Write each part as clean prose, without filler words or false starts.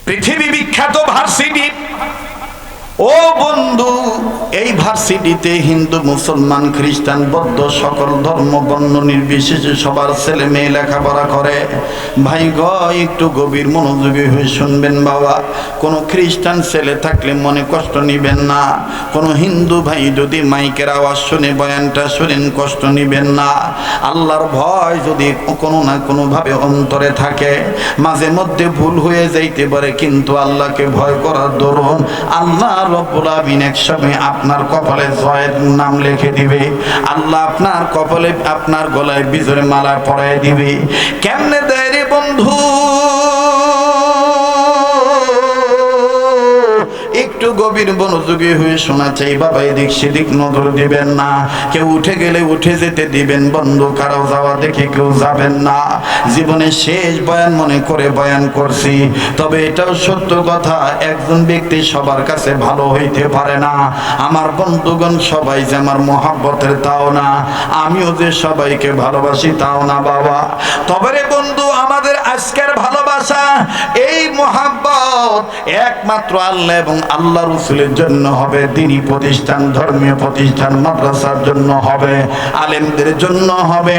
পৃথিবী বিখ্যাত ভার্সিটি। ও বন্ধু, এই ভার্সিটিতে হিন্দু, মুসলমান, খ্রিস্টান, বৌদ্ধ সকল ধর্ম বর্ণ নির্বিশেষে সবার ছেলে মেয়ে লেখাপড়া করে। ভাই গো, একটু গভীর মনোযোগী হয়ে শুনবেন বাবা। কোনো খ্রিস্টান ছেলে থাকলে মনে কষ্ট নিবেন না। কোনো হিন্দু ভাই যদি মাইকের আওয়াজ শুনে বয়ানটা শুনেন, কষ্ট নিবেন না। আল্লাহর ভয় যদি কোনো না কোনোভাবে অন্তরে থাকে, মাঝে মধ্যে ভুল হয়ে যাইতে পারে, কিন্তু আল্লাহকে ভয় করার দরুন আল্লাহ রব্বুল আমিন একসময় আপনার কপালে জয়ের নাম লিখে দিবে। আল্লাহ আপনার কপালে, আপনার গলায় বিজয়ের মালা পরায় দিবে। কেমনে দেয় রে বন্ধু? একটু গভীর মনোযোগী হয়ে শোনা চাই বাবা। এদিক সেদিক নজর দিবেন না। কেউ উঠে গেলে উঠে যেতে দিবেন বন্ধু, কারো যাওয়া দেখে কেউ যাবেন না। জীবনে শেষ বয়ান মনে করে বয়ান করছি, তবে এটাও সত্য কথা, একজন ব্যক্তি সবার কাছে ভালো হইতে পারে না। আমার বন্ধুগণ সবাই যে আমার মহাব্বতের তাও না, আমিও যে সবাইকে ভালোবাসি তাও না বাবা। তবে রে বন্ধু, আমাদের আজকের ভালোবাসা, এই মহাব্বত একমাত্র আল্লাহ এবং আল্লাহ রাসূলের জন্য হবে। দ্বীনি প্রতিষ্ঠান, ধর্মীয় প্রতিষ্ঠান, মাদ্রাসার জন্য হবে, আলেমদের জন্য হবে।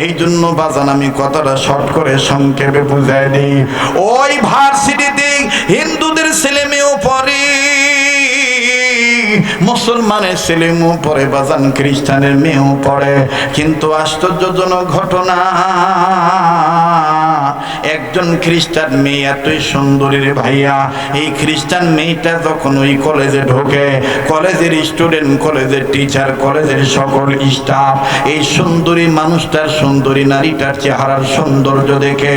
এই জন্য বাজান আমি কথাটা শর্ট করে সংক্ষেপে বুঝাই দিই। ওই ভার্সিটিতে হিন্দুদের ছেলে মেয়েও পড়ে, মুসলমানের ছেলে মেয়েও পড়ে, বাজান খ্রিস্টানের মেয়েও পড়ে। কিন্তু আশ্চর্যজনক ঘটনা, একজন খ্রিস্টান মেয়ে এতই সুন্দরী রে ভাইয়া, এই খ্রিস্টান মেয়েটা যখন ওই কলেজে ঢোকে, কলেজের স্টুডেন্ট, কলেজের টিচার, কলেজের সকল স্টাফ এই সুন্দরী মানুষটার, সুন্দরী নারীটার চেহারার সৌন্দর্য দেখে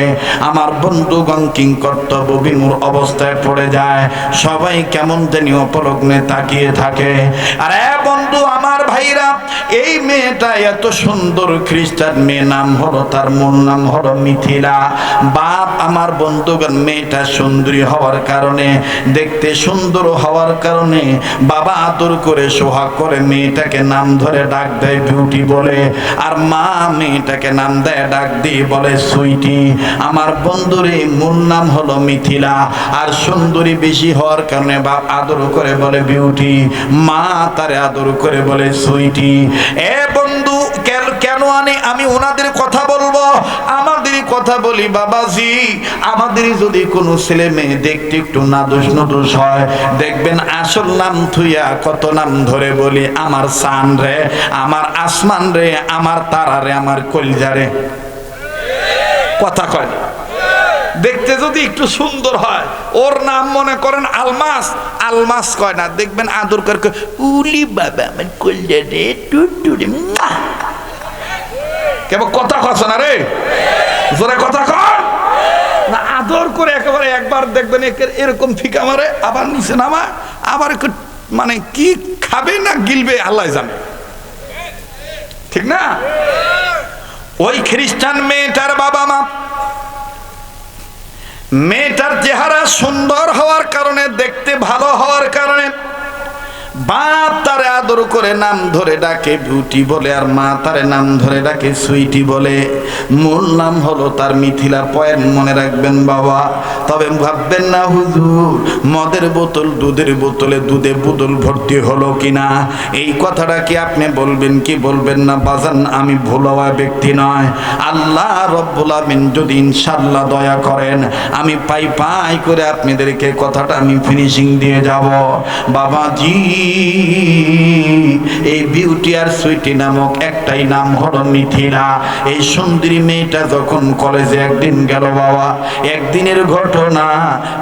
আমার বন্ধুগণ কিং কর্তব্য বিমূঢ় অবস্থায় পড়ে যায়। সবাই কেমন জানি অপলগ্নে তাকিয়ে থাকে। আরে বন্ধু আমার ভাইরা, এই মেয়েটা এত সুন্দর খ্রিস্টান মেয়ে, নাম হলো, তার মূল নাম হলো মিথিলা। বাপ আমার বন্ধুগণ, মেয়েটা সুন্দরী হওয়ার কারণে, দেখতে সুন্দর হওয়ার কারণে বাবা আদর করে সোহাগ করে মেয়েটাকে নাম ধরে ডাক দেয় বিউটি বলে, আর মা মেয়েটাকে নাম দেয় ডাক দিয়ে বলে সুইটি। আমার বন্ধুর এই মূল নাম হলো মিথিলা, আর সুন্দরী বেশি হওয়ার কারণে বাপ আদর করে বলে বিউটি, মা তারে আদর করে বলে সুইটি। এ বন্ধু, কেন আমি ওনাদের কথা বলবো? আমাদেরই কথা বলি বাবাজি। আমাদেরই যদি কোনো ছেলে মেয়ে দেখতে একটু নাদুস নদুস হয়, দেখবেন আসল নাম থুইয়া কত নাম ধরে বলি, আমার চান রে, আমার আসমান রে, আমার তারা রে, আমার কলিজা রে। কথা কয় না? দেখতে যদি একটু সুন্দর হয়, ওর নাম মনে করেন আলমাস, আলমাস কয় না, দেখবেন আদর করে উলি বাবা আমার কলিজা রে, টুটুরে। কেবল কথা কছ না রে, জোরে কথা কর না, আদর করে একেবারে। একবার দেখবেন এরকম ফিকা মারে, আবার নিচে নামা, আবার একটু মানে কি খাবে না গিলবে আল্লাহ জানে, ঠিক না? ওই খ্রিস্টান মেয়েটার বাবা মা, মেয়েটার চেহারা সুন্দর হওয়ার কারণে, দেখতে ভালো হওয়ার কারণে বাপ তারে আদর করে নাম ধরে ডাকে বিউটি বলে, আর মা তারে নাম ধরে ডাকে সুইটি বলে। মূল নাম হলো তার মিথিলা। পয়েন্ট মনে রাখবেন বাবা। তবে ভাববেন না হুজুর মদের বোতল, দুধের বোতলে দুধে বোতল ভর্তি হলো কিনা, এই কথাটা কি আপনি বলবেন কি বলবেন না? বাজান আমি ভুল হওয়া ব্যক্তি নয়। আল্লাহ রব্বুল আমিন যদি ইনশাআল্লাহ দয়া করেন, আমি পাই করে আপনাদেরকে কথাটা আমি ফিনিশিং দিয়ে যাব। বাবাজি, এই বিউটি আর সুইটি নামক একটাই নাম হলো মিথিলা। এই সুন্দরী মেয়েটা যখন কলেজে একদিন গেল বাবা, একদিনের ঘটনা,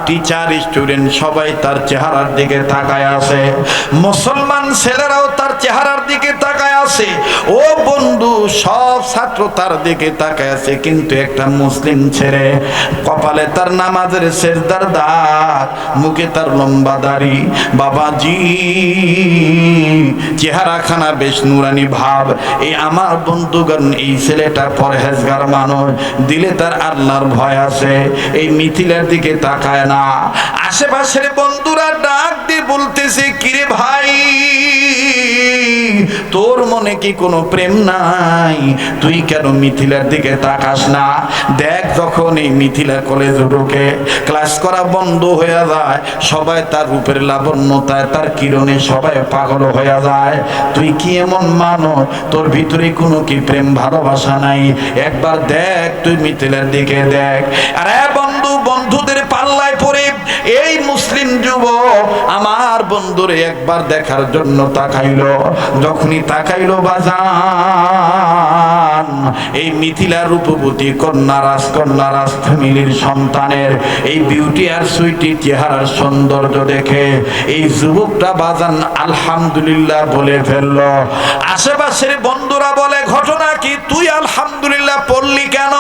টিচার স্টুডেন্ট সবাই তার চেহারার দিকে তাকায় আছে, মুসলমান ছেলেরাও তার চেহারার দিকে তাকায় আছে। ও বন্ধু, সব ছাত্র তার দিকে তাকায় আছে, কিন্তু একটা মুসলিম ছেলে, কপালে তার নামাজের সেজদার দাগ, মুখে তার লম্বা দাড়ি। বাবাজি, চেহারাখানা বেশ নুরানি ভাব। এই আমার বন্ধুগণ, এই ছেলেটা পরহেজগার মানুষ, দিলে তার আল্লাহর ভয় আছে, এই মিথিলার দিকে তাকায় না। আশেপাশের বন্ধুরা ডাক দিয়ে বলতেছে, কিরে ভাই, তোর মনে কি কোনো প্রেম নাই? তুই কেন মিথিলার দিকে তাকাস না? দেখ, যখন এই মিথিলা কলেজে ঢোকে, ক্লাস করা বন্ধ হয়ে যায়, সবাই তার রূপের লাবণ্যতায়, তার কিরণে সবাই পাগল হয়ে যায়। তুই কি এমন মানুষ? তোর ভিতরে কোনো কি প্রেম ভালোবাসা নাই? একবার দেখ, তুই মিথিলার দিকে দেখ। আরে বন্ধু, বন্ধুদের পাল্লায় পড়ে এই মুসলিম যুবক আমার বন্ধুরে একবার দেখার জন্য তাকাইলো। যখনই তাকাইলো বাজান, এই মিথিলা রূপবতী কন্যা রাজ ফ্যামিলির সন্তানের এই বিউটি আর সুইটি চেহারার সৌন্দর্য দেখে এই যুবকটা বাজান আলহামদুলিল্লাহ বলে ফেলল। আশেপাশের বন্ধুরা বলে, ঘটনা কি? তুই আলহামদুলিল্লাহ পড়লি কেন?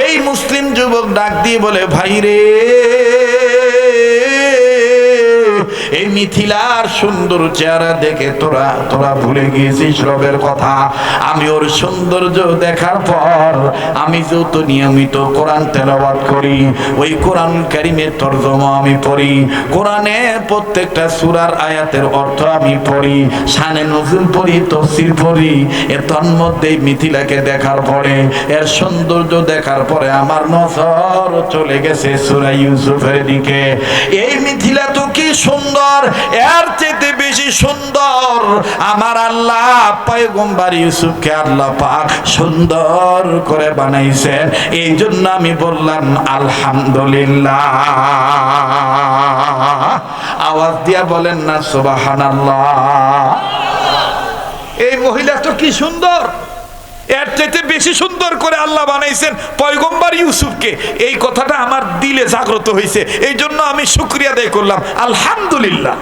এই মুসলিম যুবক ডাক দিয়ে বলে, ভাই রে, এই মিথিলার সুন্দর চেহারা দেখে তোরা ভুলে গিয়েছিস রবের কথা। আমি ওর সৌন্দর্য দেখার পর আমি যত নিয়মিত কোরআন তেলাওয়াত করি, ওই কোরআন কারীমের তরজমা আমি পড়ি, কোরআনে প্রত্যেকটা সূরার আয়াতের অর্থ আমি পড়ি, শানে নজুল পড়ি, তাফসীর পড়ি। এর তন্মধ্যে মিথিলাকে দেখার পরে, এর সৌন্দর্য দেখার পরে আমার নজর চলে গেছে সূরা ইউসুফের দিকে। এই মিথিলা তো কি সুন্দর, এর চেয়ে বেশি সুন্দর আমার আল্লাহ পয়গম্বর ইউসুফকে আল্লাহ পাক সুন্দর করে বানাইছেন। এই জন্য আমি বললাম আলহামদুলিল্লাহ। আওয়াজ দিয়া বলেন না সুবহানাল্লাহ। এই মহিলা তো কি সুন্দর, এর চাইতে বেশি সুন্দর করে আল্লাহ বানাইছেন পয়গম্বর ইউসুফকে। এই কথাটা আমার দিলে জাগ্রত হয়েছে, এই জন্য আমি শুকরিয়া আদায় করলাম, আলহামদুলিল্লাহ।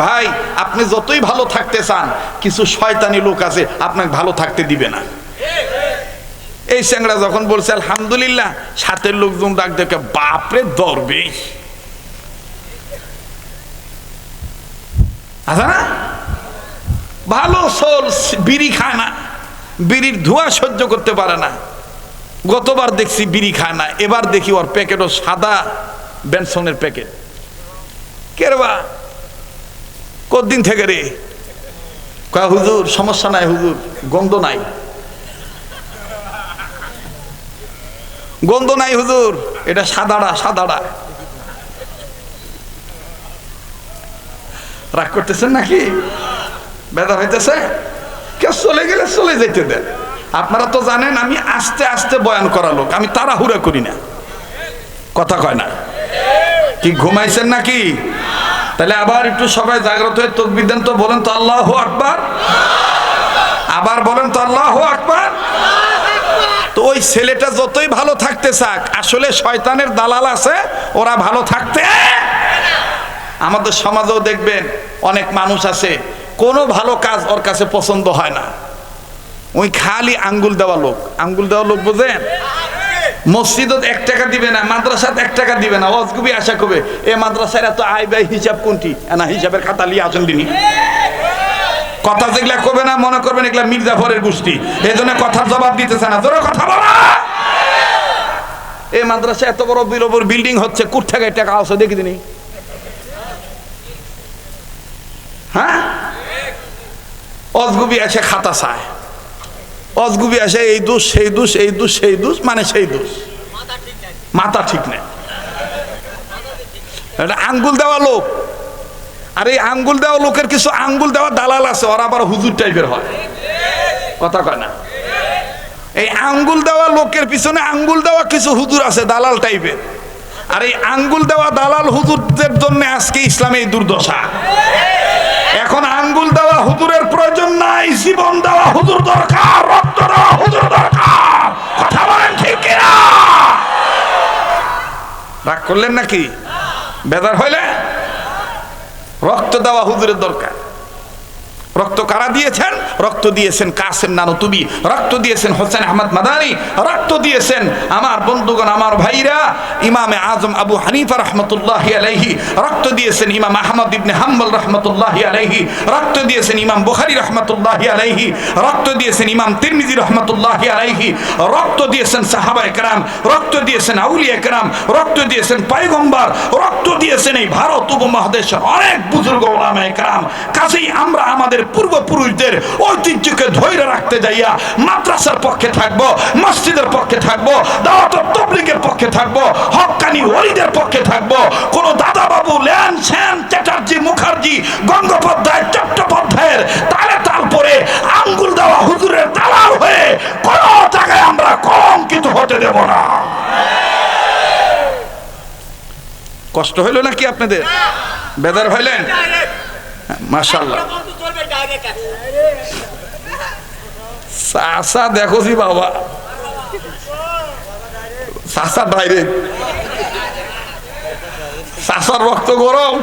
ভাই, আপনি যতই ভালো থাকতে চান, কিছু শয়তানি লোক আছে আপনাকে ভালো থাকতে দিবে না। এই চ্যাংড়া যখন বলছে আলহামদুলিল্লাহ, সাথের লোকজন ডাক দেখে, বাপরে দরবেশ আচ্ছা না, ভালো সোল, বিড়ি খায় না, বিড়ির ধোঁয়া সহ্য করতে পারে না। গতবার দেখছি বিড়ি খায় না, এবার দেখি ওর প্যাকেটও সাদা বেনসনের প্যাকেট। কেরবা কতদিন থেকে রে? কয় হুজুর সমস্যা নাই, হুজুর গন্ধ নাই, গন্ধ নাই হুজুর, এটা সাদাড়া। রাগ করতেছেন নাকি? বেদার হইতেছে? কেউ চলে গেলে চলে যেতে দেন। আপনারা তো জানেন আমি আস্তে আস্তে বয়ান করা লোক, আমি তাড়াহুড়া করি না। কথা কয় না? কি ঘুমাইছেন নাকি? তাহলে আবার একটু সবাই জাগ্রত হয়ে তাকবীর দেন তো, বলেন তো আল্লাহু আকবার। আবার বলেন তো আল্লাহু আকবার। তো ওই ছেলেটা যতই ভালো থাকতে চাক, আসলে শয়তানের দালাল আছে, ওরা ভালো থাকতে। আমাদের সমাজেও দেখবেন অনেক মানুষ আছে, কোনো ভালো কাজ ওর কাছে পছন্দ হয় না, ওই খালি আঙ্গুল দেওয়া লোক। আঙ্গুল দেওয়া লোক বোঝেন? মসজিদত 1 টাকা দিবে না, মাদ্রাসাত 1 টাকা দিবে না, অজগুবি আশা করবে এ মাদ্রাসার এত আয় ব্যয় হিসাব কোনটি, না হিসাবের খাতা লিয়ে আসেন দিনই। কথা যেগুলা করবে না মনে করবেন এগুলা মির্জাফরের গোষ্ঠী, এই জন্য কথার জবাব দিতেছে না। জোরে কথা বলা। এই মাদ্রাসা এত বড় বিল্ডিং হচ্ছে, কোথা থেকে টাকা আসে দেখি দিনই? হ্যাঁ, অজগুবি এসে খাতা চায়, অজগুবি এসে এই দোষ সেই দোষ, এই দোষ সেই দোষ, মানে সেই দোষ, মাথা ঠিক নেই। আঙ্গুল দেওয়া লোক, আর এই আঙ্গুল দেওয়া লোকের কিছু আঙ্গুল দেওয়া দালাল আছে, ওরা আবার হুজুর টাইপের হয়। কথা কয় না? এই আঙ্গুল দেওয়া লোকের পিছনে আঙ্গুল দেওয়া কিছু হুজুর আছে দালাল টাইপের, আর এই আঙ্গুল দেওয়া দালাল হুজুরদের জন্য আজকে ইসলামে এই দুর্দশা। এখন আঙ্গুল দেওয়া হুজুরের প্রয়োজন নাই, জীবন দেওয়া হুজুর দরকার, রক্ত দেওয়া হুজুর দরকার। কথা বলেন ঠিক কিনা? রাগ করলেন নাকি? বেদার হইলে রক্ত দেওয়া হুজুরের দরকার। রক্ত কারা দিয়েছেন? রক্ত দিয়েছেন কাসেম নানুতুবি, রক্ত দিয়েছেন হোসেন আহমদ মাদানী, রক্ত দিয়েছেন আমার বন্ধুগণ, আমার ভাইরা ইমামে আজম আবু হানিফা রহমতুল্লাহি আলাইহি, রক্ত দিয়েছেন ইমাম আহমদ ইবনে হাম্বল রহমতুল্লাহি আলাইহি, রক্ত দিয়েছেন ইমাম বুখারী রহমতুল্লাহি আলাইহি, রক্ত দিয়েছেন ইমাম তিরমিজি রহমতুল্লাহি আলাইহি, রক্ত দিয়েছেন সাহাবায়ে কেরাম, রক্ত দিয়েছেন আউলিয়া কেরাম, রক্ত দিয়েছেন পয়গম্বর, রক্ত দিয়েছেন এই ভারত উপমহাদেশের অনেক বুজুর্গ উলামায়ে কেরাম। কাজেই আমরা আমাদের পূর্বপুরুষদের ঐতিহ্যকে ধরে রাখতে যাইয়া মাদ্রাসার পক্ষে থাকবো, মসজিদের পক্ষে থাকবো, দাওয়াত ও তাবলীগের পক্ষে থাকবো, হক্কানি ওলিদের পক্ষে থাকবো। কোন দাদা বাবু ল্যান সেন চ্যাটার্জি মুখার্জি গঙ্গোপাধ্যায় চট্টোপাধ্যায়ের তালে তাল পরে আঙ্গুল দেওয়া হুজুরের দালাল হয়ে কোন জায়গায় আমরা কলঙ্কিত হতে দেব না। কষ্ট হইল নাকি আপনাদের? বেদার হইলেন? মাশাআল্লাহ। চাচা দেখোছি বাবা, চাচা ডাইরেক্ট, চাচার রক্ত গরম।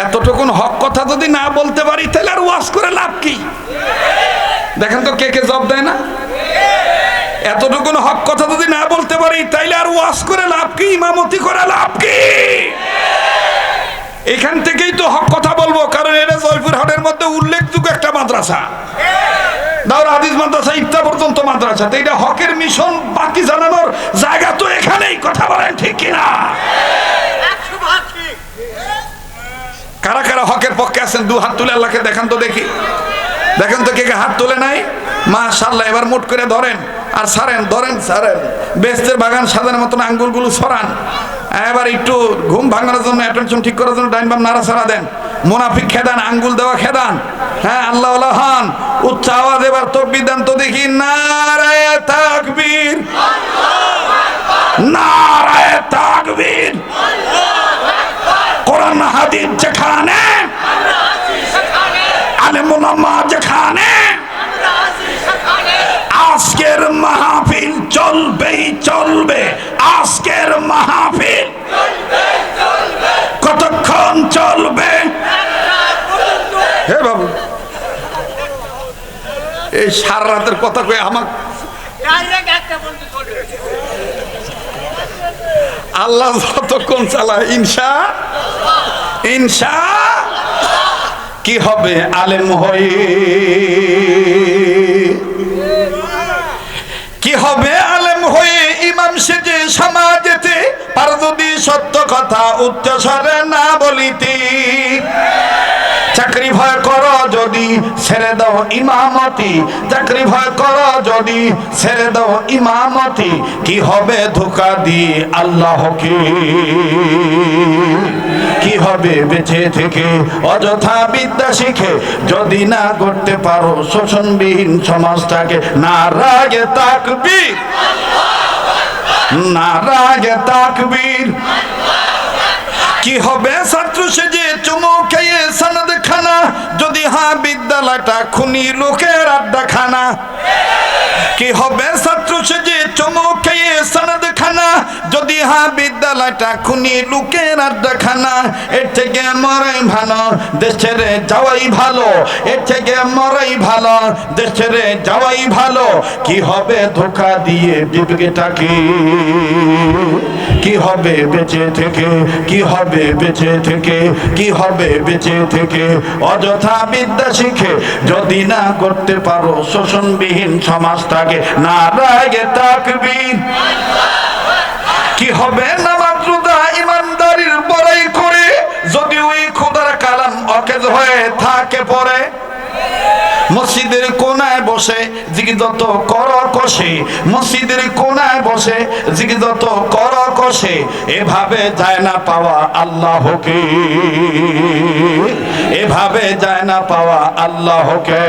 এতটুকুন হক কথা যদি না বলতে পারি তাহলে আর ওয়াজ করে লাভ কি? দেখেন তো কে কে জব দেয় না। এতটুকুন হক কথা যদি না বলতে পারি তাইলে আর ওয়াজ করে লাভ কি? ইমামতি করে লাভ কি? এখান থেকেই তো হক কথা বলবো, কারণ এটা জয়পুরহাটের মধ্যে উল্লেখযোগ্য একটা মাদ্রাসা, দাওরা হাদিস মাদ্রাসা, ইফতা পর্যন্ত মাদ্রাসা। তো এটা হকের মিশন, বাকি জানানোর জায়গা তো এখানেই। কথা বলেন ঠিক কিনা? কারা কারা হকের পক্ষে আছেন দু হাত তুলে আল্লাহকে দেখান তো দেখি। দেখেন তো কে কে হাত তুলে নাই? মাশাআল্লাহ। এবার মুট করে ধরেন আর ছাড়েন, ধরেন ছাড়েন, বেস্তের বাগান সাজানোর মতন আঙ্গুলগুলো ছড়ান। এবার একটু ঘুম ভাঙানোর জন্য, অ্যাটেনশন ঠিক করার জন্য ডাইন বাম নাড়া ছাড়া দেন। মুনাফিক খেদান, আঙ্গুল দেওয়া খেদান। হ্যাঁ, আল্লাহ আল্লাহ হন। উচ্চ আওয়াজ এবার তাকবীর দেন তো দেখি। নারায়ে তাকবীর, নারায়ে তাকবীর। কোরআন হাদিস যেখানে, আলেম উলামা যেখানে, আজকের মাহফিল চলবেই চলবে। আজকের মাহফিল কতক্ষণ চলবে? হে বাবু, এই সারা রাতের কথা কয়ে আমার আল্লাহ যতক্ষণ চালায়, ইনশা ইনশা কি হবে? আলেম হয়ে কি হবে? আলেম হয়ে ইমাম সেজে সমাজেতে পার যদি সত্য কথা উচ্চস্বরে না বলিতে। চাকরি ভয় করো যদি ছেড়ে দাও ইমামতি, চাকরি ভয় করো যদি ছেড়ে দাও ইমামতি। কি হবে ধোঁকা দিয়ে আল্লাহকে? কি হবে বেঁচে থেকে অযথা বিদ্যা শিখে যদি না করতে পারো শোষণবিহীন সমাজটাকে? নারায়ে তাকবীর, নারায়ে তাকবীর। কি হবে ছাত্র সেজে চুমু খেয়ে সনদ খানা যদি হ্যাঁ বিদ্যালয়টা খুনি লোকের আড্ডাখানা? কি হবে ছাত্র সেজে চুমু খেয়ে সনদ খানা যদি হ্যাঁ বিদ্যালয়টা খুনি লোকের আড্ডাখানা? এর থেকে মরাই ভালো দেশ ছেড়ে যাওয়াই ভালো, এর থেকে মরাই ভালো দেশ ছেড়ে যাওয়াই ভালো। কি হবে ধোঁকা দিয়ে বিবেকটাকে? কি হবে বেঁচে থেকে? কি হবে বেঁচে থেকে? কি হবে বেঁচে থেকে অযথা বিদ্যা শিখে যদি না করতে পারো শোষণবিহীন সমাজটাকে? নারায়ে তাকবীর। কি হবে নামাজ রোজা ইমানদারির বড়াই করে যদি ওই খোদার কালাম অকেজ হয়ে থাকে পড়ে? মসজিদের কোনায় বসে জিগিজত কর কষে, মসজিদের কোনায় বসে জিগিজত কর কষে। এভাবে যায় না পাওয়া আল্লাহকে, এভাবে যায় না পাওয়া আল্লাহকে।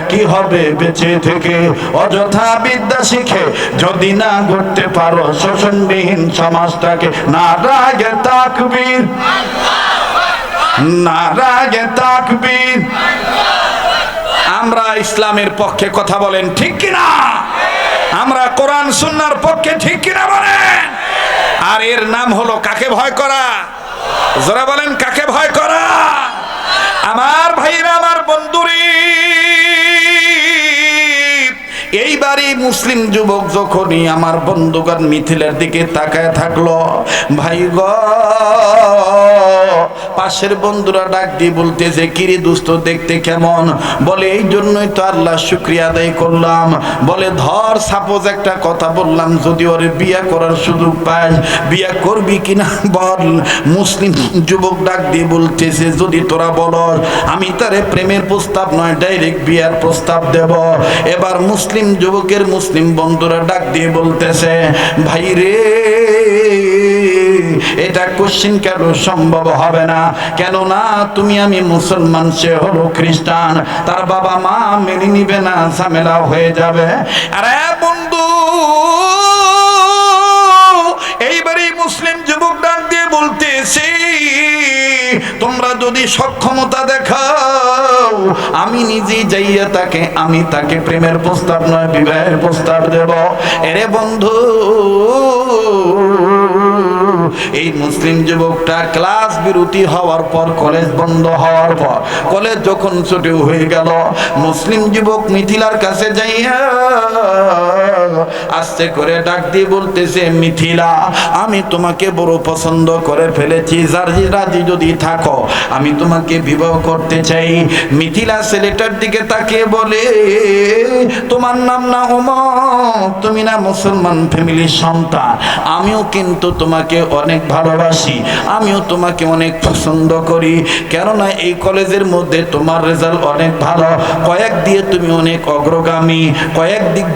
কি হবে বেঁচে থেকে অযথা বিদ্যা শিখে যদি না গড়তে পারো শোষণবিহীন সমাজটাকে? নারায়ে তাকবীর, নারায়ে তাকবীর। আমরা ইসলামের পক্ষে কথা বলেন ঠিক কিনা? আমরা কোরআন সুন্নাহর পক্ষে ঠিক কিনা বলেন? আর এর নাম হলো কাকে ভয় করা? যারা বলেন কাকে ভয় করা? আমার ভাইরা, আমার বন্ধুরে, এইবারই মুসলিম যুবক যখনই আমার বন্ধুগণ মিথিলার দিকে তাকায় থাকলো, ভাই গো, পাশের বন্ধুরা ডাক দিয়ে বলতেছে, কিরে দোস্ত দেখতে কেমন? বলে এই জন্যই তো আল্লাহ শুকরিয়া আদায় করলাম। বলে ধর সাপোজ একটা কথা বললাম, যদি ওরে বিয়ে করার সুযোগ পাস, বিয়ে করবি কিনা বল। মুসলিম যুবক ডাক দিয়ে বলতেছে, যদি তোরা বলস আমি তারে প্রেমের প্রস্তাব নয় ডাইরেক্ট বিয়ার প্রস্তাব দেব। এবার মুসলিম যুবকের মুসলিম বন্ধুরা ডাক দিয়ে বলতেছে, ভাই রে, এটা কোশ্চিন কেন সম্ভব হবে না? কেননা তুমি আমি মুসলমান, সে হলো খ্রিস্টান, তার বাবা মা মেনে নিবে না, ঝামেলা হয়ে যাবে। আরে বন্ধু, এইবারই মুসলিম যুবক ডাক দিয়ে বলতেছে, তোমরা যদি সক্ষমতা দেখাও, আমি নিজে যাইয়া আমি তাকে প্রেমের প্রস্তাব নয় বিবাহের প্রস্তাব দেব। এরে বন্ধু, এই মুসলিম যুবকটা ক্লাস বিরতি হওয়ার পর, কলেজ বন্ধ হওয়ার পর, কলেজ যখন ছুটি হয়ে গেল, মুসলিম যুবক মিথিলার কাছে যাইয়া আস্তে করে ডাক দিয়ে বলতেছে, মিথিলা, আমি তোমাকে বড় পছন্দ করে ফেলেছি, রাজি যদি থাকো আমি তোমাকে বিবাহ করতে চাই। মিথিলা ছেলেটার দিকে তাকিয়ে বলে, তোমার নাম না ওমর, তুমি না মুসলমান ফ্যামিলির সন্তান, আমিও কিন্তু তোমাকে অনেক ভালোবাসি, আমিও তোমাকে অনেক পছন্দ করি, কেননা এই কলেজের মধ্যে তোমার রেজাল্ট অনেক ভালো, কয়েক দিয়ে তুমি অনেক অগ্রগামী, কয়েক দিক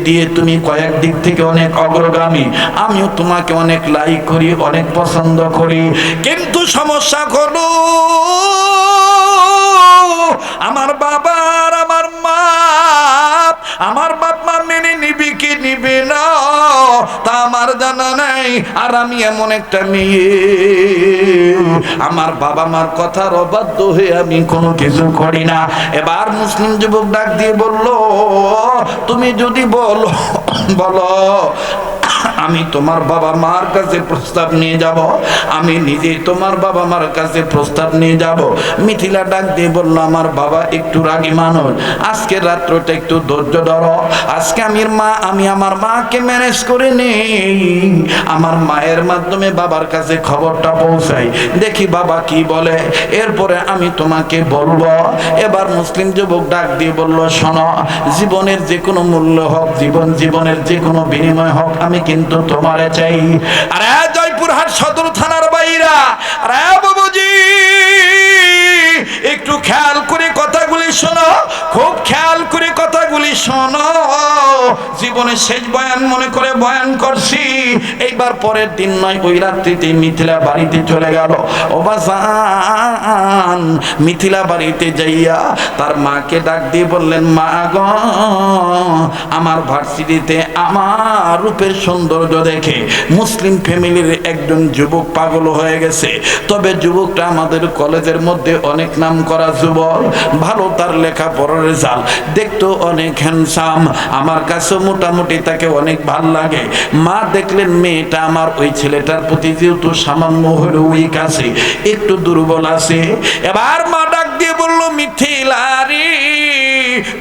দিয়ে তুমি কয়েক দিক থেকে অনেক অগ্রগামী, আমিও তোমাকে অনেক লাইক করি, অনেক পছন্দ করি। কিন্তু সমস্যা হলো, আমার বাবা আর আমার মা, আমার বাপ মা মেনে নিবি কি নিবে না তা আমার জানা নাই। আর আমি এমন একটা মেয়ে, আমার বাবা মার কথার অবাধ্য হয়ে আমি কোনো কিছু করি না। এবার মুসলিম যুবক ডাক দিয়ে বলল, তুমি যদি বলো আমি তোমার বাবা মার কাছে প্রস্তাব নিয়ে যাব, আমি নিজে তোমার বাবা মার কাছে প্রস্তাব নিয়ে যাব। মিথিলা ডাক দিয়ে বলল, আমার বাবা একটু রাগী মানুষ, আজকে রাত্রটা একটু ধৈর্য ধরো, আজকে আমি আমার মাকে ম্যানেজ করে নেই, আমার মায়ের মাধ্যমে বাবার কাছে খবরটা পৌঁছাই, দেখি বাবা কি বলে, এরপরে আমি তোমাকে বলবো। এবার মুসলিম যুবক ডাক দিয়ে বলল, শোনো, জীবনের যে কোনো মূল্য হোক, জীবনের যে কোনো বিনিময় হোক, আমি কিন্তু তোমারে চাই। আরে জয়পুরহাট সদর থানার বাইরা, আরে বাবুজি, একটু খেয়াল করে কথাগুলি শোনো, খুব খেয়াল করে কথাগুলি শোনো। জীবনের শেষ বয়ান মনে করে বয়ান করছি। এইবার পরের দিন নয়, ওই রাত্রিতে মিথিলা বাড়িতে চলে গেল। ও বাজান, মিথিলা বাড়িতে যাইয়া তার মাকে ডাক দিয়ে বললেন, মা গো, আমার ভার্সিটিতে আমার রূপের সৌন্দর্য দেখে মুসলিম ফ্যামিলির একজন যুবক পাগল হয়ে গেছে। তবে যুবকটা আমাদের কলেজের মধ্যে অনেক নাম করা যুবক, ভালো তার লেখাপড়ার রেজাল্ট, দেখতো অনেক হ্যান্ডসাম, আমার কাছে মোটামুটি তাকে অনেক ভাল লাগে। মা দেখলেন মেয়েটা আমার ওই ছেলেটার প্রতি যেহেতু সামান্য হলে উইক আছে, একটু দুর্বল আছে। এবার মা ডাক দিয়ে বলল, মিথিলা রে,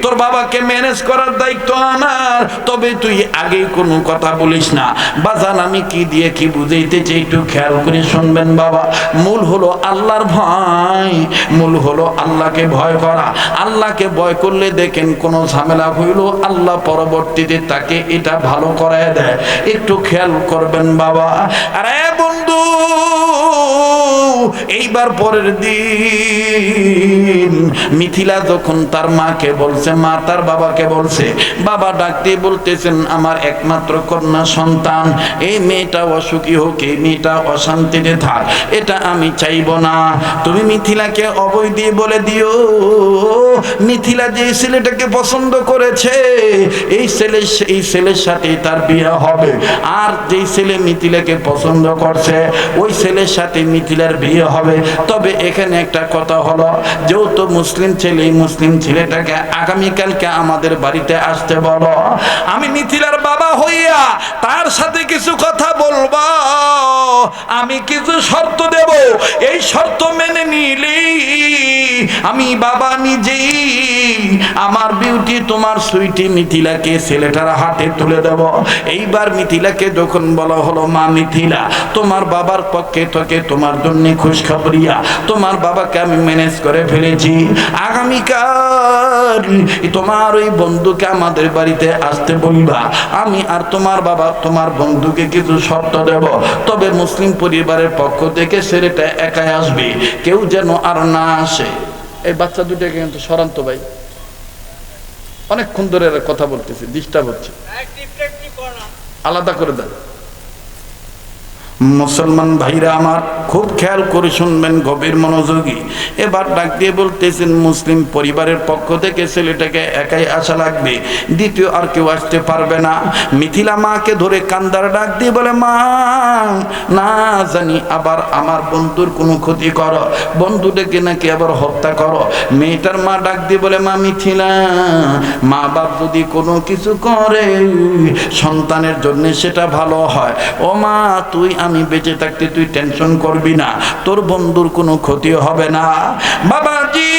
তোর বাবাকে ম্যানেজ করার দায়িত্ব আমার, তবে তুই আগে কোনো কথা বলিস না। বাজান, আমি কি দিয়ে কি বুঝাইতে চাই একটু খেয়াল করে শুনবেন বাবা। মূল হলো আল্লাহর ভয়, মূল হলো আল্লাহকে ভয় করা। আল্লাহকে ভয় করলে দেখেন কোনো ঝামেলা হইল, আল্লাহ পরবর্তীতে তাকে এটা ভালো করায় দেয়, একটু খেয়াল করবেন বাবা। আরে বন্ধু, এইবার পরের দিন মিথিলা যখন তার মাকে বলছে, মা তার বাবাকে বলছে, বাবা ডাকতে বলতেছেন, আমার একমাত্র কন্যা সন্তান, এই মেয়েটা অসুখী হোক, এই মেয়েটা অশান্তিতে থাক, এটা আমি চাইব না। তুমি মিথিলাকে অবৈ দিয়ে বলে দিও, মিথিলা যে ছেলেটাকে পছন্দ করেছে, এই ছেলের সাথে তার বিয়ে হবে, আর যেই ছেলে মিথিলাকে পছন্দ করছে ওই ছেলের সাথে মিথিলার বিয়ে হবে। তবে এখানে একটা কথা হলো, যেহেতু মুসলিম ছেলে, মুসলিম ছেলেটাকে আগামীকালকে আমাদের বাড়িতে আসতে বলো, আমি মিথিলার বাবা হইয়া তার সাথে কিছু কথা বলবো, আমি কিছু শর্ত দেব, এই শর্ত মেনে নিলেই আমি বাবা নিজেই আমার বিউটি তোমার সুইটি মিথিলাকে ছেলেটার হাতে তুলে দেব। এইবার মিথিলাকে যখন বলা হলো, মা মিথিলা, তোমার বাবার পক্ষে থেকে তোমার জন্য খুশখবরিয়া, তোমার বাবাকে আমি ম্যানেজ করে ফেলেছি। আগামীকাল তোমার ওই বন্ধুকে আমাদের বাড়িতে আসতে বলবা। আমি আর তোমার বাবা তোমার বন্ধুকে কিছু শর্ত দেব, তবে মুসলিম পরিবারের পক্ষ থেকে ছেলেটা একাই আসবে, কেউ যেন আর না আসে। এই বাচ্চা দুটাকে কিন্তু সরান্ত ভাই, অনেকক্ষণ ধরে কথা বলতেছে, ডিস্টার্ব হচ্ছে, আলাদা করে দেন। মুসলমান ভাইরা আমার খুব খেয়াল করে শুনবেন, গভীর মনোযোগী। এবার ডাক দিয়ে বলতেছেন, মুসলিম পরিবারের পক্ষ থেকে ছেলেটাকে একাই আসা লাগবে, দ্বিতীয় আর কেউ আসতে পারবে না। মিথিলা মাকে ধরে কান্দার ডাক দিয়ে বলে, মা না জানি আবার আমার বন্ধুর কোনো ক্ষতি করো, বন্ধুটাকে নাকি আবার হত্যা করো। মেয়েটার মা ডাক দিয়ে বলে, মা মিথিলা, মা বাপ যদি কোনো কিছু করে সন্তানের জন্য সেটা ভালো হয়। ও মা, তুই আমি বেঁচে থাকতে তুই টেনশন করবি না, তোর বন্ধুর কোনো ক্ষতি হবে না। বাবাজি,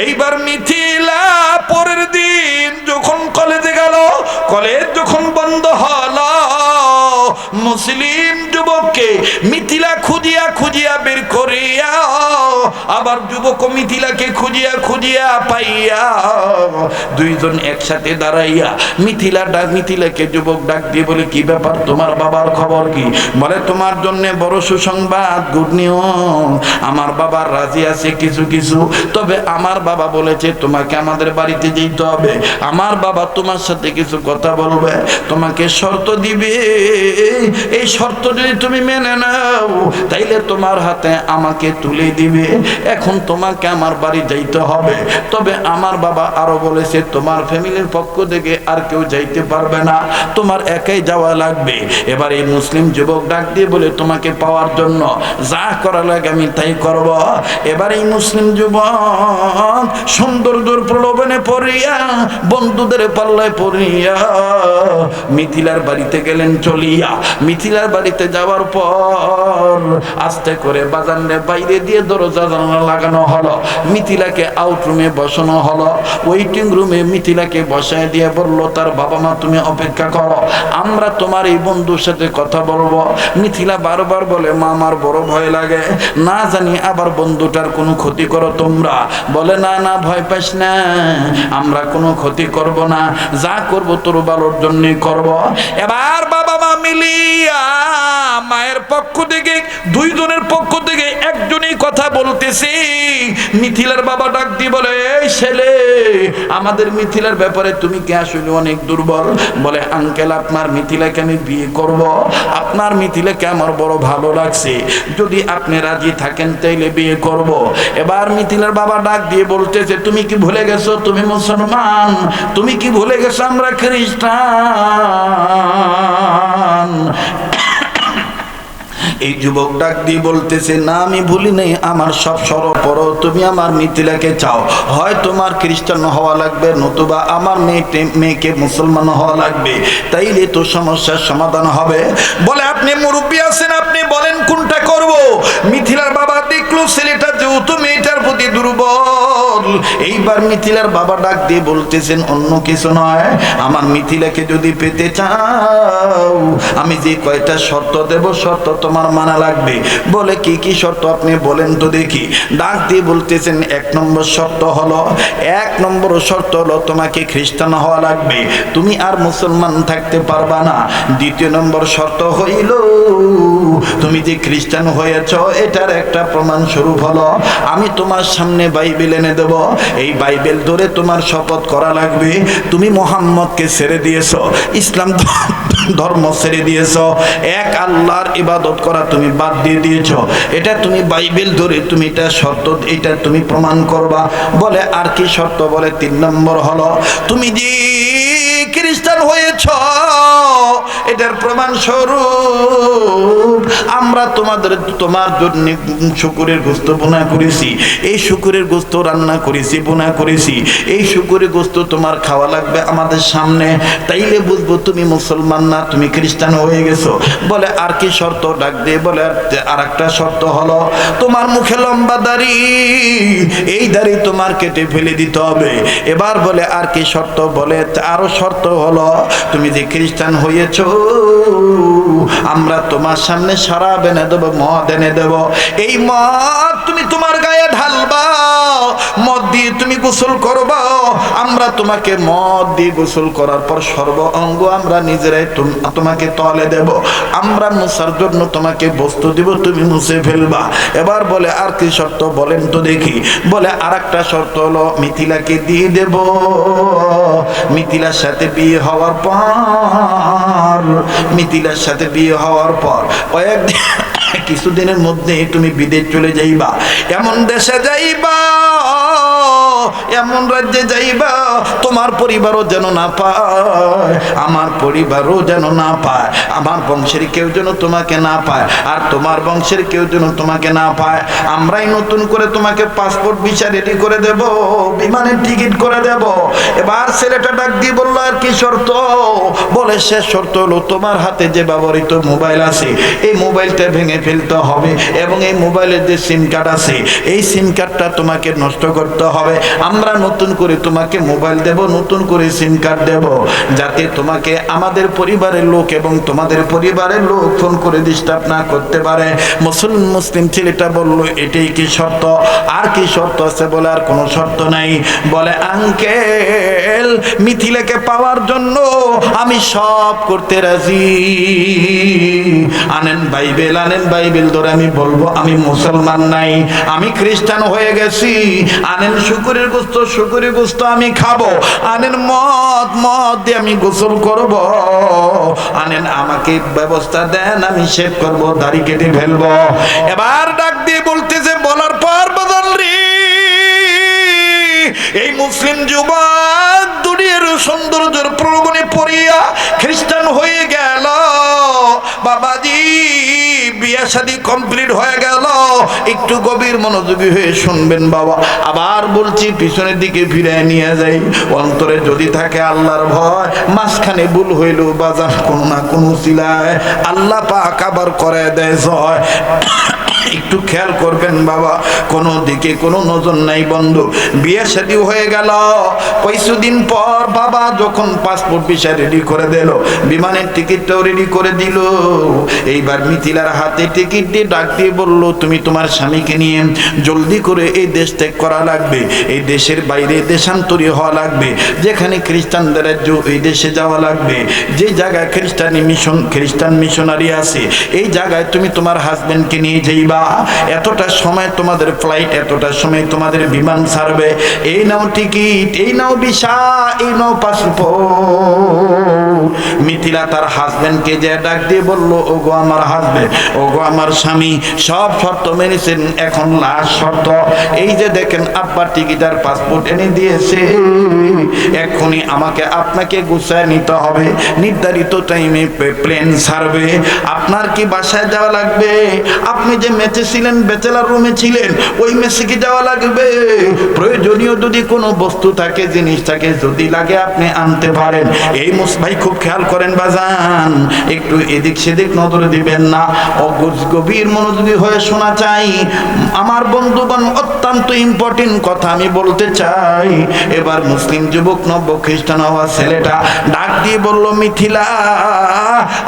এইবার মিথিলা পরের দিন যখন কলেজে গেল, কলেজ যখন বন্ধ হলো, মুসলিম যুবককে মিথিলা খুঁজিয়া খুঁজিয়া বের করিয়া, আবার যুবক মিথিলাকে খুঁজিয়া খুঁজিয়া পাইয়া, দুইজন একসাথে দাঁড়াইয়া মিথিলাকে যুবক ডাক দিয়ে বলে, কি ব্যাপার, তোমার বাবার খবর কি? বলে, তোমার জন্য বড় সুসংবাদ, গুড নিউজ। আমার বাবা রাজি আছে কিছু কিছু, তবে আমার বাবা বলেছে তোমাকে আমাদের বাড়িতে যেতে হবে। আমার বাবা তোমার সাথে কিছু কথা বলবে, তোমাকে শর্ত দিবে। এই শর্ত যদি তুমি মেনে নাও, তাইলে তোমার হাতে আমাকে তুলে দিবে। এখন তোমাকে আমার বাড়ি যাইতে হবে, তবে আমার বাবা আরো বলেছে তোমার ফ্যামিলির পক্ষ থেকে আর কেউ যাইতে পারবে না, তোমার একাই যাওয়া লাগবে। এবার এই মুসলিম যুবক ডাক দিয়ে বলে, তোমাকে পাওয়ার জন্য যা করা লাগে আমি তাই করব। এবার এই মুসলিম যুবক সৌন্দর্যের প্রলোভনে পড়িয়া, বন্ধুদের পাল্লায় পড়িয়া মিথিলার বাড়িতে গেলেন চলিয়া। মিথিলার বাড়িতে যাওয়ার পর আস্তে করে বাজানের বাইরে দিয়ে দরজা জানালা লাগানো হলো, মিথিলাকে আউট রুমে বসানো হলো। ওয়েটিং রুমে মিথিলাকে বসায় দিয়ে বলল, তার বাবা মা তুমি অপেক্ষা করো, আমরা তোমার এই বন্ধুর সাথে কথা বলবো। মিথিলা বারবার বলে, মা আমার বড় ভয় লাগে, না জানি আবার বন্ধুটার কোনো ক্ষতি করো তোমরা। বলে, না না, ভয় পাস না, আমরা কোনো ক্ষতি করব না, যা করব তোর ভালোর জন্যই করব। এবার বাবা মা মিলিয়া মায়ের পক্ষ থেকে, দুইজনের পক্ষ থেকে একজনই কথা বলতেছি। মিথিলার বাবা ডাক দিয়ে বলে, এই ছেলে, আমাদের মিথিলার ব্যাপারে তুমি কি আসলে অনেক দুর্বল? বলে, আঙ্কেল, আপনার মিথিলাকে আমি বিয়ে করব, আপনার মিথিলাকে আমার বড় ভালো লাগছে, যদি আপনি রাজি থাকেন তাইলে বিয়ে করব। এবার মিথিলার বাবা ডাক দিয়ে বলতেছে, তুমি কি ভুলে গেছো তুমি মুসলমান? তুমি কি ভুলে গেছো আমরা খ্রিস্টান? এই যুবক ডাক দিয়ে বলতেছে, না আমি ভুলি নাই, আমার সব সরপর তুমি আমার মিথিলাকে চাও, হয় তোমার খ্রিস্টান হওয়া লাগবে, নতুবা আমার মেয়েকে মুসলমান হওয়া লাগবে, তাইলে তো সমস্যার সমাধান হবে। বলে, আপনি মুরব্বী আছেন, আপনি বলেন কোনটা করব। মিথিলার বাবা দেখলো ছেলেটা যেহেতু মেয়েটার প্রতি দুর্বল, এইবার মিথিলার বাবা ডাক দিয়ে বলতেছেন, অন্য কিছু নয়, আমার মিথিলাকে যদি পেতে চাও আমি যে কয়টা শর্ত দেব, শর্ত তোমার মানা লাগবে। বলে, কি কি শর্ত আপনি বলেন তো দেখি। ডাক দিয়ে বলতেছেন, এক নম্বর শর্ত হলো, তোমাকে খ্রিস্টান হওয়া লাগবে, তুমি আর মুসলমান থাকতে পারবা না। দ্বিতীয় নম্বর শর্ত হইল, তুমি যে খ্রিস্টান হয়েছ এটার একটা প্রমাণ স্বরূপ হলো, আমি তোমার সামনে বাইবেল এনে দেব, এই বাইবেল ধরে তোমার শপথ করা লাগবে তুমি মুহাম্মদকে ছেড়ে দিয়েছো, ইসলাম ধর্ম ছেড়ে দিয়েছো, এক আল্লাহর ইবাদত করা তুমি বাদ দিয়ে দিয়েছো, এটা তুমি বাইবেল ধরে তুমি এটা শর্ত, এটা তুমি প্রমাণ করবা। বলে, আর কি শর্ত? বলে, 3 নম্বর হলো, তুমি যে খ্রিস্টান হয়েছ এটার প্রমাণ স্বরূপ আমরা তোমার জন্য শুকুরের গোস্ত বোনা করেছি, এই শুকুরের গোস্ত রান্না করেছি, বোনা করেছি, এই শুকুরের গোস্ত তোমার খাওয়া লাগবে আমাদের সামনে, তাইলে বুঝবো তুমি মুসলমান না, তুমি খ্রিস্টান হয়ে গেছো। বলে আর কি শর্ত? ডাক দিয়ে বলে আর একটা শর্ত হলো তোমার মুখে লম্বা দাড়ি, এই দাড়ি তোমার কেটে ফেলে দিতে হবে। এবার বলে আর কি শর্ত? বলে আরো শর্ত হলো তুমি যে খ্রিস্টান হয়েছো আমরা তোমার সামনে শরাব এনে দেবো, মদ এনে দেবো, এই মদ তুমি তোমার গায়ে ঢালবা, মদ দিয়ে তুমি গোসল করবা, আমরা তোমাকে মদ দিয়ে গোসল করার পর সর্ব অঙ্গ আমরা নিজেরাই তোমাকে তলে দেব, আমরা মুছার জন্য তোমাকে বস্তু দিব, তুমি মুছে ফেলবা। এবার বলে আর কি শর্ত বলেন তো দেখি? বলে আর একটা শর্ত হলো মিথিলাকে দিয়ে দেব, মিথিলার সাথে বিয়ে হওয়ার পর, মিথিলার সাথে বিয়ে হওয়ার পর কয়েকদিন কিছুদিনের মধ্যে তুমি বিদেশ চলে যাইবা, এমন দেশে যাইবা, এমন রাজ্যে যাইবা তোমার পরিবারও যেন না পায়, আমার পরিবারও যেন না পায়, আমার বংশের কেউ যেন তোমাকে না পায়, আর তোমার বংশের কেউ যেন তোমাকে না পায়। আমরাই নতুন করে তোমাকে পাসপোর্ট ভিসা রেডি করে দেব, বিমানের টিকিট করে দেব। এবার ছেলেটা ডাক দিয়ে বললো আর কি শর্ত? বলে শেষ শর্ত হলো তোমার হাতে যে ব্যবহৃত মোবাইল আছে এই মোবাইলটা ভেঙে ফেলতে হবে, এবং এই মোবাইলের যে সিম কার্ড আছে এই সিম কার্ডটা তোমাকে নষ্ট করতে হবে। আমরা নতুন করে তোমাকে মোবাইল দেব, নতুন করে সিম কার্ড দেব, যাতে তোমাকে আমাদের পরিবারের লোক এবং তোমাদের পরিবারের লোক ফোন করে ডিস্টার্ব না করতে পারে। মুসলিম ছেলেটা বলল এটাই কি শর্ত? আর কি শর্ত আছে? বলে আর কোনো শর্ত নাই। বলে আঙ্কেল মিথিলাকে পাওয়ার জন্য আমি সব করতে রাজি, আনেন বাইবেল, আনেন বাইবেল ধরে আমি বলবো আমি মুসলমান নাই, আমি খ্রিস্টান হয়ে গেছি, আনেন শুকুরের গোস্ত, শুকুরের গোস্ত আমি খাবো, আনেন মদ, মদ দিয়ে আমি গোসল করব, আনেন আমাকে ব্যবস্থা দেন আমি শেভ করব, দাড়ি কেটে ফেলবো। এবার ডাক দিয়ে বলতেছে, বলার পর বদলরি এই মুসলিম যুবক দুনিয়ার সৌন্দর্যের প্রলোভনে পড়িয়া খ্রিস্টান হয়ে গেল। বাবাজি বিয়ে শাদী কমপ্লিট হয়ে গেল, একটু গভীর মনোযোগী হয়ে শুনবেন বাবা। আবার বলছি পিছনের দিকে ফিরে নিয়ে যাই, অন্তরে যদি থাকে আল্লাহর ভয়, মাঝখানে ভুল হইল বাজার কোনো না কোনো সিলায় আল্লাহ পাক আবার করে দেয় জয়। একটু খেয়াল করবেন বাবা, কোনো দিকে কোনো নজর নাই বন্ধু। বিয়ে শাদী হয়ে গেল, কিছুদিন পর বাবা যখন পাসপোর্ট ভিসা রেডি করে দিল, বিমানের টিকিটটাও রেডি করে দিল, এইবার মিথিলার হাতে টিকিট দিয়ে ডাক দিয়ে বলল তুমি তোমার স্বামীকে নিয়ে জলদি করে এই দেশ ত্যাগ করা লাগবে, এই দেশের বাইরে দেশান্তরী হওয়া লাগবে, যেখানে খ্রিস্টানদের রাজ্য এই দেশে যাওয়া লাগবে, যে জায়গায় খ্রিস্টান মিশনারি আছে এই জায়গায় তুমি তোমার হাজবেন্ডকে নিয়ে যাইবা। এতটা সময় তোমাদের ফ্লাইট, এতটা সময় তোমাদের বিমান ছাড়বে, এই নাও টিকিট, এই নাও ভিসা, এই নাও পাসপোর্ট। মিথিলা তার হাজবেন্ডকে যে ডাক দিয়ে বলল ওগো আমার হাজবেন্ড, ওগো আমার স্বামী, সব শর্ত মেনেছেন, এখন লাস্ট শর্ত এই যে দেখেন আব্বার টিকিট আর পাসপোর্ট এনে দিয়েছে, এখনই আমাকে আপনাকে গুছায় নিতে হবে, নির্ধারিত টাইমে প্লেন ছাড়বে, আপনার কি বাসায় যাওয়া লাগবে? আপনি যে মেসে ছিলেন, ব্যাচেলার রুমে ছিলেন, ওই মেসে কি যাওয়া লাগবে? প্রয়োজনীয় যদি কোনো বস্তু থাকে, জিনিস থাকে, যদি লাগে আপনি আনতে পারেন। এই ভাই খুব খেয়াল করেন বাজান, একটু এদিক সেদিক নজর দিবেন না, গভীর মনোযোগী হয়ে শোনা চাই। আমার বন্ধুগণ অত্যন্ত ইম্পর্টেন্ট কথা আমি বলতে চাই। এবার মুসলিম যুবক নব্য খ্রিস্টান হওয়া ছেলেটা ডাক দিয়ে বলল মিথিলা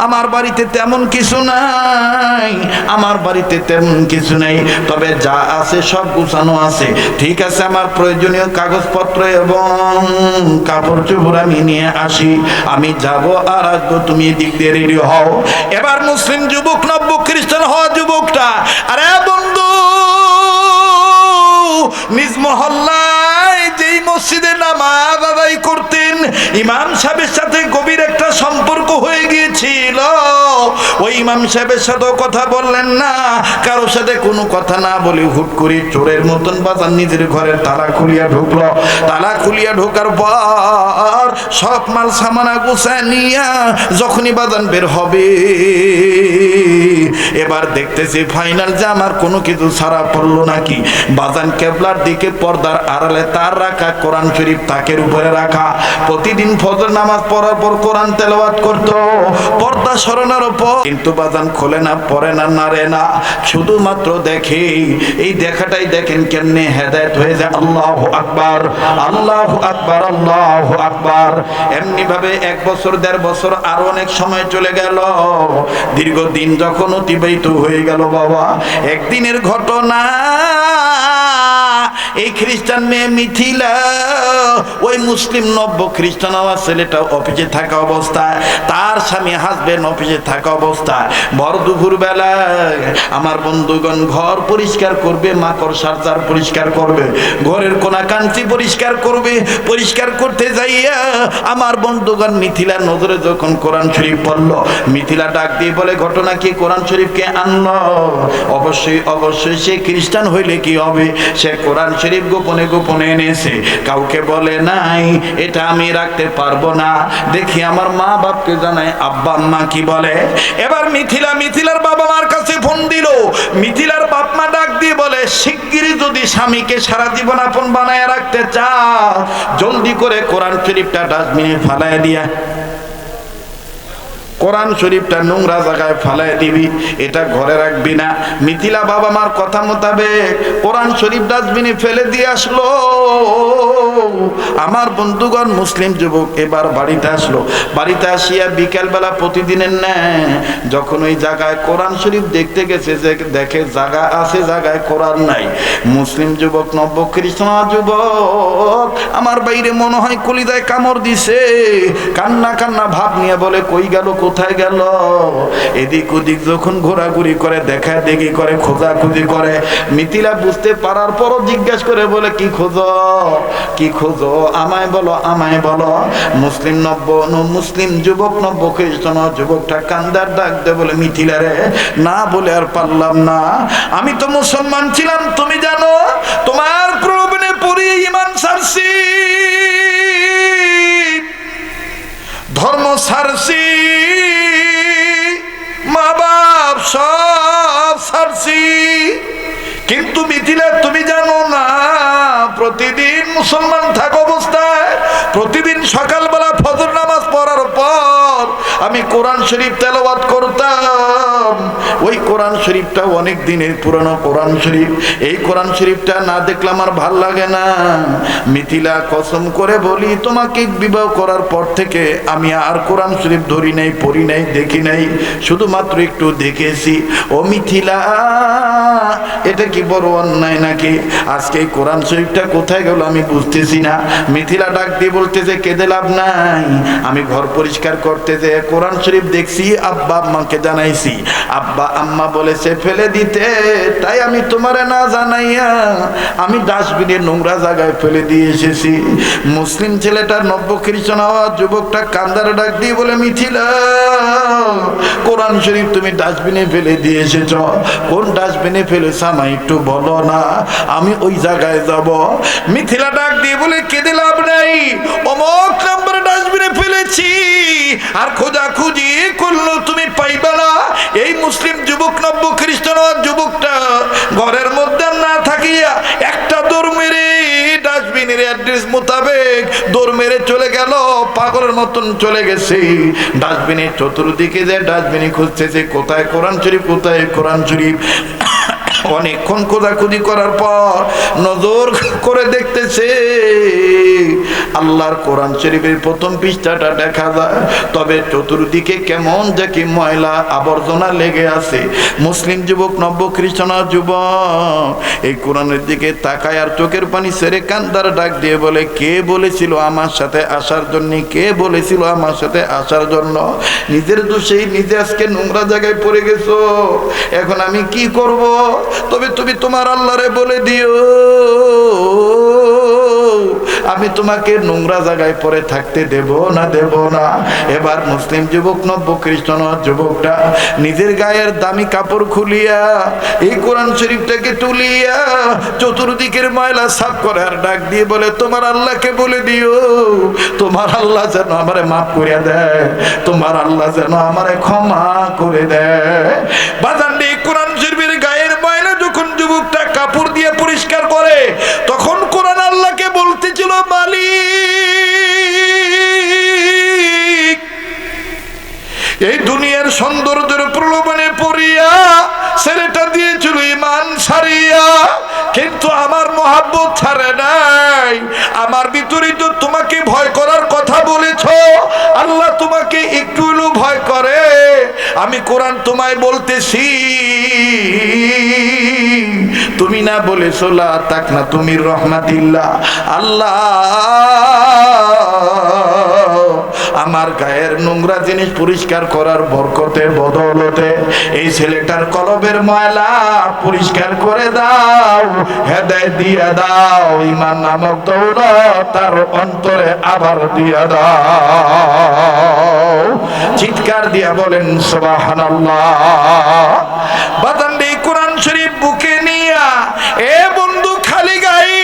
আমার বাড়িতে তেমন কিছু নাই, আমার বাড়িতে তেমন কিছু নেই, তবে যা আছে সব গুছানো আছে, ঠিক আছে আমার প্রয়োজনীয় কাগজপত্র এবং কাপড় চোপড় আমি নিয়ে আসি, আমি যাব আর আসবো, তুমি এদিক দিয়ে রেডি হও। এবার মুসলিম যুবক নব্য খ্রিস্টান হওয়া যুবকটা, আরে বন্ধু নিজ মহল্লায় যেই মসজিদে নামাজ আদায় করতেন, ইমাম সাহেবের সাথে গভীর একটা সম্পর্ক হয়ে গিয়েছিল, ওই ইমাম সাহেবের সাথেও কথা বললেন না, কারোর সাথে কোনো কথা না বলে হুট করে চোরের মতন বাজার নিজের ঘরের তালা খুলিয়া ঢুকলো। তালা খুলিয়া ঢোকার পর সব মাল সামানা গুছায় নিয়া যখনই বাজান বের হবে, এবার দেখতেছি ফাইনাল যে আমার কোনো কিছু ছাড়া পড়লো নাকি। বাজান কেবলার দিকে পর্দার আড়ালে তার রাখা কোরআন শরীফ তাকের উপরে রাখা। প্রতিদিন ফজর নামাজ পড়ার পর কোরআন তেলাওয়াত করতো পর্দা সরানোর উপর, কিন্তু বাজান খোলে না, পড়ে না, নাড়ে না, শুধুমাত্র দেখে। এই দেখাটাই দেখেন কেমনে হেদায়েত হয়ে যায়। আল্লাহু আকবার, আল্লাহু আকবার, আল্লাহু আকবার। এমনি ভাবে 1 বছর 1.5 বছর আরো অনেক সময় চলে গেল। দীর্ঘদিন যখন অতিবাহিত হয়ে গেল বাবা, একদিনের ঘটনা, এই খ্রিস্টান মেয়ে মিথিলা ওই মুসলিম নব্য খ্রিস্টান আমার ছেলেটা অফিসে থাকা অবস্থায়, তার স্বামী হাজবেন্ড অফিসে থাকা অবস্থায় ভর দুপুর বেলায় আমার বন্ধুগণ ঘর পরিষ্কার করবে, মাকড় সারচার পরিষ্কার করবে, ঘরের কোনা কাঞ্চি পরিষ্কার করবে। পরিষ্কার করতে যাইয়া আমার বন্ধুগণ মিথিলার নজরে যখন কোরআন শরীফ পড়লো, মিথিলা ডাক দিয়ে বলে, ঘটনা কি, কোরআন শরীফকে আনলো? অবশ্যই অবশ্যই, সে খ্রিস্টান হইলে কি হবে, সে কোরআন শরীফ গোপনে গোপনে এনেছে, কাউকে বলে নাই, এটা আমি রাখতে পারবো না, দেখি আমার মা বাপকে জানাই, আব্বা আম্মা কি বলে। এবার মিথিলার বাবা মার কাছে ফোন দিল। মিথিলার বাপ মা ডাক দিয়ে বলে, শিগগিরই যদি স্বামীকে সারা জীবন আপন বানায় রাখতে চাও, জলদি করে কোরআন শরীফটা ডাস্টবিনে ফালায় দিয়া, কোরআন শরীফটা নোংরা জায়গায় ফালায় দিবি, এটা ঘরে রাখবি না। মিথিলা বাবা মার কথা মোতাবেক কোরআন শরীফ ডাস্টবিনে ফেলে দিয়ে আসলো। আমার বন্ধুগণ মুসলিম যুবক এবার বাড়িতে আসলো। বাড়িতে আসিয়া বিকেলবেলা প্রতিদিনের ন্যায় যখন ওই জায়গায় কোরআন শরীফ দেখতে গেছে, যে দেখে জায়গা আছে, জায়গায় কোরআন নাই। মুসলিম যুবক, নব্য খ্রিস্টান যুবক, আমার বাইরে মনে হয় কলিজায় কামড় দিছে, কান্না কান্না ভাব নিয়ে বলে, কই গেল, কোথায় গেল? এদিক ওদিক যখন ঘোরাঘুরি করে, দেখা দেখি করে, খোঁজাখুঁজি করে, মিথিলা বুঝতে পারার পরও জিজ্ঞাসা করে বলে, কি খোঁজো, কি খোঁজো, আমায় বলো, আমায় বলো। মুসলিম যুবক নব্য খ্রিস্টান যুবকটা কান্দার ডাক দে বলে, মিথিলা রে, না বলে আর পারলাম না, আমি তো মুসলমান ছিলাম, তুমি জানো, তোমার প্রলোভনে পড়ে ঈমান ছাড়ছি, ধর্ম ছাড়ছি, মা বাপ সব ছাড়ছি, কিন্তু মিথিলা তুমি জানো না, প্রতিদিন মুসলমান থাকা অবস্থায় প্রতিদিন সকালবেলা ফজর নামাজ পড়ার পর আমি কোরআন শরীফ তেলাওয়াত করতাম। ওই কোরআন শরীফটা অনেক দিনের পুরানো কোরআন শরীফ, এই কোরআন শরীফটা না দেখলে আমার ভাল লাগে না। মিথিলা, কসম করে বলি, তোমাকে বিবাহ করার পর থেকে আমি আর কোরআন শরীফ ধরি নাই, পড়ি নাই, দেখি নাই, শুধুমাত্র একটু দেখেছি। ও মিথিলা, এটা কি বড় অন্যায় নাকি? আজকে এই কোরআন শরীফটা কোথায় গেল আমি বুঝতেছি না। মিথিলা ডাক দিয়ে বলতেছে, কেঁদে লাভ নাই, আমি ঘর পরিষ্কার করতে যে কোরআন শরীফ দেখছি, আব্বা আম্মাকে জানাইছি, আব্বা আম্মা বলেছে ফেলে দিতে, তাই আমি তোমারে না জানাইয়া আমি ডাস্টবিনে নোংরা জায়গায় ফেলে দিয়ে এসেছি। মুসলিম ছেলেটা নব্য খ্রিস্টান হওয়া যুবকটা কান্দারে ডাক দিয়ে বলে, মিথিলা, কোরআন শরীফ তুমি ডাস্টবিনে ফেলে দিয়ে এসেছ, কোন ডাস্টবিনে ফেলেছ আমায় একটু বলো না, আমি ওই জায়গায় যাব। মিথিলা ডাক দিয়ে বলে, কেঁদে লাভ নাই, অমুক নাম্বার ডাস্টবিনে ফেলেছি, আর খোঁজাখুঁজি করলো তুমি পাইবা না। এই মুসলিম যুবক নব্য খ্রিস্টান যুবকটা ঘরের মধ্যে না থাকিয়া একটা দৌড় মেরে ডাস্টবিনের অ্যাড্রেস মোতাবেক দৌড় মেরে চলে গেল, পাগলের মতন চলে গেছে। ডাস্টবিনের চতুর্দিকে যে ডাস্টবিনে খুঁজতেছে, কোথায় কোরআন শরীফ, কোথায় কোরআন শরীফ। অনেকক্ষণ খোঁজাখুঁজি করার পর নজর করে দেখতেছে আল্লাহর কোরআন শরীফের প্রথম পৃষ্ঠাটা দেখা যায়, তবে চতুর্দিকে কেমন দেখি ময়লা আবর্জনা লেগে আছে। মুসলিম যুবক নব্য খ্রিস্টান যুবক এই কোরআনের দিকে তাকায় আর চোখের পানি ছেড়ে কান্দার ডাক দিয়ে বলে, কে বলেছিল আমার সাথে আসার জন্য, কে বলেছিল আমার সাথে আসার জন্য? নিজের দোষেই নিজে আজকে নোংরা জায়গায় পড়ে গেছো, এখন আমি কি করব? তবে তুমি তোমার আল্লাহরে বলে দিও, আমি তোমাকে নোংরা জায়গায় পরে থাকতে দেব না। এবার মুসলিম যুবক নব্য খ্রিস্টান যুবকটা নিজের গায়ের দামি কাপড় খুলিয়া এই কোরআন শরীফটাকে তুলিয়া চতুর্দিকের ময়লা সাফ করে আর ডাক দিয়ে বলে, তোমার আল্লাহকে বলে দিও, তোমার আল্লাহ যেন আমারে মাফ করে দেয়, তোমার আল্লাহ যেন আমারে ক্ষমা করে দেয়। বাজান এই কোরআন শরীফের গায়ের ময়লা যখন যুবকটা কাপড় দিয়ে পরিষ্কার করে, তখন কোরআন আল্লাহকে বলতেছিল, মালিক এই দুনিয়ার সৌন্দর্যের প্রলোভনে পড়িয়া ছেলেটা দিয়েছিল ঈমান ছাড়িয়া, কিন্তু আমার মহব্বত ছাড়ে নাই। আমার ভিতরে তো তোমাকে ভয় করার কথা বলেছ, আল্লাহ তোমাকে একটু হলেও ভয় করে। আমি কোরআন তোমায় বলতেছি, তুমি না বলেছো লা তাকনা তুমি রহমাতিল্লাহ, আল্লাহ আমার গায়ের নোংরা জিনিস পরিষ্কার করার বরকতে বদৌলতে এই ছেলেটার কলবের ময়লা পরিষ্কার করে দাও, হেদায়েত দিয়ে দাও, ঈমান নামক দৌলত তার অন্তরে আবার দিয়ে দাও। চিৎকার দিয়া বলেন সুবহানাল্লাহ। বাদান এই কোরআন শরীফ বুকে নিয়া এ বন্ধু খালি গায়ে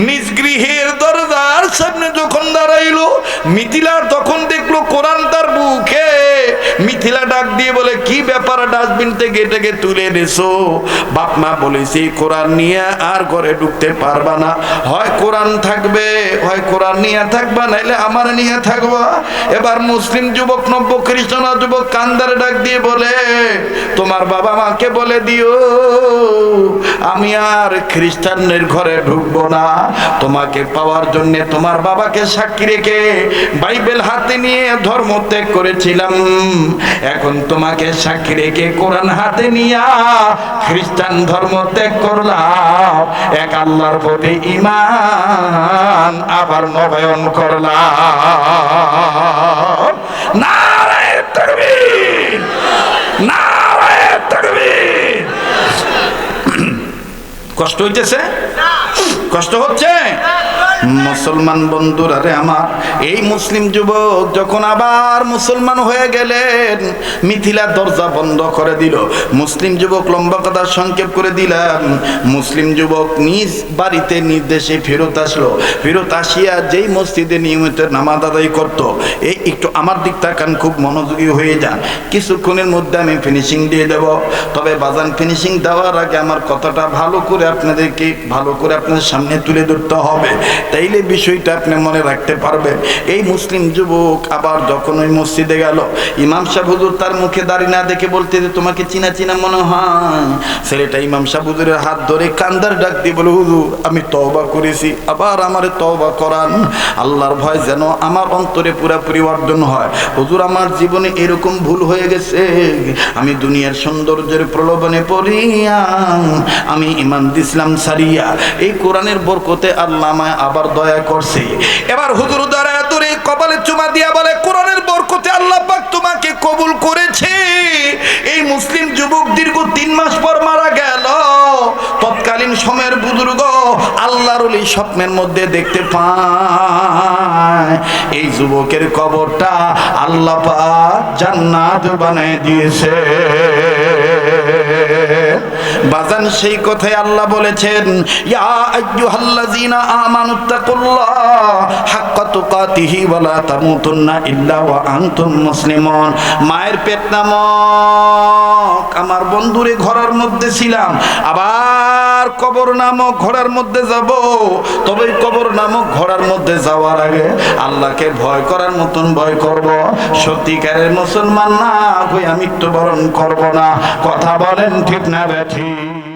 নিজ গৃহের দরজার সামনে যখন দাঁড়াইলো, মিথিলা তখন দেখলো কোরআন তার বুকে। মিথিলা ডাক দিয়ে বলে, কি ব্যাপার, ডাস্টবিন থেকে এটাকে তুলে এনেছো? বাপ মা বলেছে কোরআন নিয়ে আর ঘরে ঢুকতে পারবা না, হয় কোরআন থাকবে, হয় কোরআন নিয়ে থাকবা, নাইলে আমার নিয়ে থাকবা। এবার মুসলিম যুবক নব্য খ্রিস্টান যুবক কান্দারে ডাক দিয়ে বলে, তোমার বাবা মাকে বলে দিও আমি আর খ্রিস্টানের ঘরে ঢুকবো না। তোমাকে পাওয়ার জন্য তোমার বাবাকে সাক্ষী রেখে বাইবেল হাতে নিয়ে ধর্ম ত্যাগ করেছিলাম, এখন তোমাকে সাক্ষী রেখে কোরআন হাতে নিয়ে খ্রিস্টান ধর্ম ত্যাগ করলাম, এক আল্লাহর প্রতি ঈমান আবার নবায়ন করলাম। নারায়ে তাকবীর, নারায়ে তাকবীর। কষ্ট হইতেছে? কষ্ট হচ্ছে? মুসলমান বন্ধুরা রে আমার, এই মুসলিম যুবক যখন আবার মুসলমান হয়ে গেলেন, মিথিলা দরজা বন্ধ করে দিল। মুসলিম যুবক, লম্বা কথা সংক্ষেপ করে দিলাম, মুসলিম যুবক নিজ বাড়িতে নির্দেশে ফেরত আসলো। ফেরত আসিয়া যেই মসজিদে নিয়মিত নামাজ আদায় করত, এই একটু আমার দিক তাকান, খুব মনোযোগী হয়ে যান, কিছুক্ষণের মধ্যে আমি ফিনিশিং দিয়ে দেব। তবে বাজান ফিনিশিং দেওয়ার আগে আমার কথাটা ভালো করে আপনাদেরকে ভালো করে আপনাদের সামনে তুলে ধরতে হবে, তাইলে বিষয়টা আপনি মনে রাখতে পারবেন। এই মুসলিম যুবক আবার যখন ওই মসজিদে গেল, ইমাম সাহেব হুজুর তার মুখে দাঁড়িয়ে না দেখে বলতে যে তোমাকে চিনা চিনা মনে হয়। ছেলেটা ইমাম সাহেব হুজুরের হাত ধরে কান্দার ডাক দিয়ে বলে, হুজুর আমি তওবা করেছি, আবার আমারে তওবা করান, আল্লাহর ভয় যেন আমার অন্তরে পুরাপুরি অর্জন হয়। হুজুর আমার জীবনে এরকম ভুল হয়ে গেছে, আমি দুনিয়ার সৌন্দর্যের প্রলোভনে পড়িয়া আমি ঈমান দিছিলাম সারিয়া, এই কোরআনের বরকতে আল্লাহ আমায় আবার দয়া করছে। এবার হুজুর দয়া করে কপালে চুমা দিয়া বলে, কোরআনের বরকতে আল্লাহ পাক তোমাকে কবুল করেছে। এই মুসলিম যুবক দীর্ঘ 3 মাস পর মারা গেল। তৎকালীন সময়ের বুজুর্গ আল্লাহর ওলি স্বপ্নের মধ্যে দেখতে পায় এই যুবকের কবরটা আল্লাহ পাক জান্নাত বানিয়ে দিয়েছে। বাজান সেই কথাই আল্লাহ বলেছেন, ইয়া আইয়ুহাল্লাযীনা আমানুত্তাকুল্লাহ হাক্কা তুকাতিহি ওয়া লা তামুতুন্না ইল্লা ওয়া আনতুম মুসলিমুন। মায়ের পেট নামক আমার বন্ধুরে ঘরের মধ্যে ছিলাম, আবার কবর নামক ঘোড়ার মধ্যে যাব। তবে কবর নামক ঘোড়ার মধ্যে যাওয়ার আগে আল্লাহকে ভয় করার মতন ভয় করব। সত্যিকারের মুসলমান না হয়ে মৃত্যুবরণ করব না। কথা বলেন ঠিক না বেঠিক?